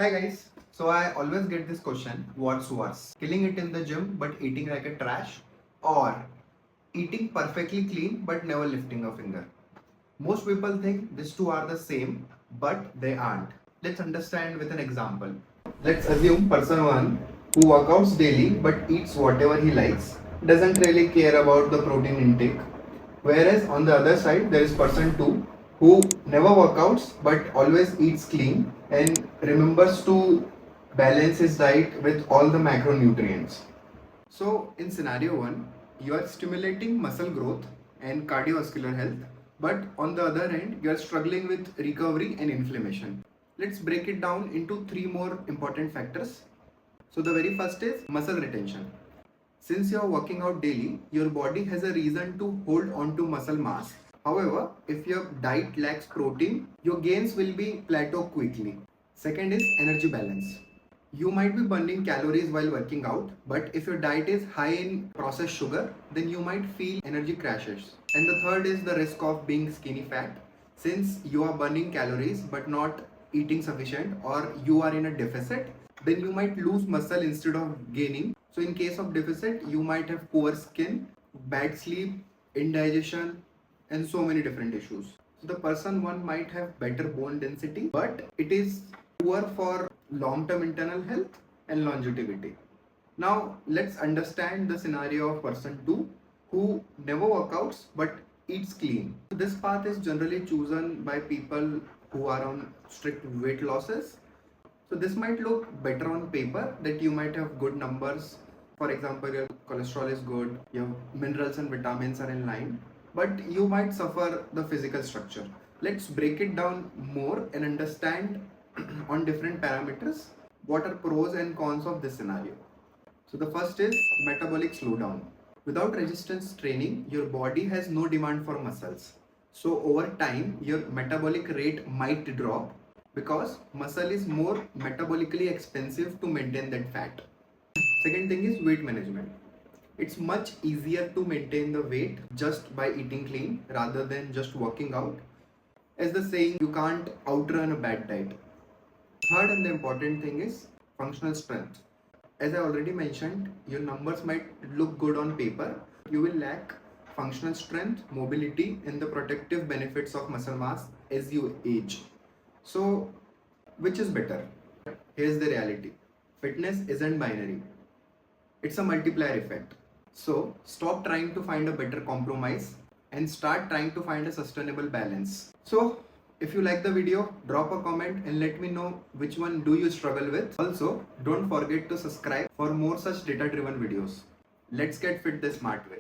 Hi guys. So I always get this question, what's worse? Killing it in the gym but eating like a trash, or eating perfectly clean but never lifting a finger? Most people think these two are the same, but they aren't. Let's understand with an example. Let's assume person 1 who workouts daily but eats whatever he likes, doesn't really care about the protein intake. Whereas on the other side, there is person 2 who never workouts but always eats clean and remembers to balance his diet with all the macronutrients. So, in scenario 1, you are stimulating muscle growth and cardiovascular health, but on the other hand, you are struggling with recovery and inflammation. Let's break it down into three more important factors. So, the very first is muscle retention. Since you are working out daily, your body has a reason to hold on to muscle mass. However, if your diet lacks protein, your gains will be plateau quickly. Second is energy balance. You might be burning calories while working out, but if your diet is high in processed sugar, then you might feel energy crashes. And the third is the risk of being skinny fat. Since you are burning calories but not eating sufficient, or you are in a deficit, then you might lose muscle instead of gaining. So in case of deficit, you might have poor skin, bad sleep, indigestion, and so many different issues. So the person 1 might have better bone density, but it is poor for long-term internal health and longevity. Now let's understand the scenario of person 2 who never workouts but eats clean. This path is generally chosen by people who are on strict weight losses. So this might look better on paper, that you might have good numbers. For example, your cholesterol is good, your minerals and vitamins are in line, but you might suffer the physical structure. Let's break it down more and understand on different parameters what are pros and cons of this scenario. So the first is metabolic slowdown. Without resistance training, your body has no demand for muscles. So over time, your metabolic rate might drop because muscle is more metabolically expensive to maintain that fat. Second thing is weight management. It's much easier to maintain the weight just by eating clean rather than just working out. As the saying, you can't outrun a bad diet. Third and the important thing is functional strength. As I already mentioned, your numbers might look good on paper. You will lack functional strength, mobility, and the protective benefits of muscle mass as you age. So, which is better? Here's the reality. Fitness isn't binary. It's a multiplier effect. So, stop trying to find a better compromise and start trying to find a sustainable balance. So, if you like the video, drop a comment and let me know which one do you struggle with. Also, don't forget to subscribe for more such data-driven videos. Let's get fit the smart way.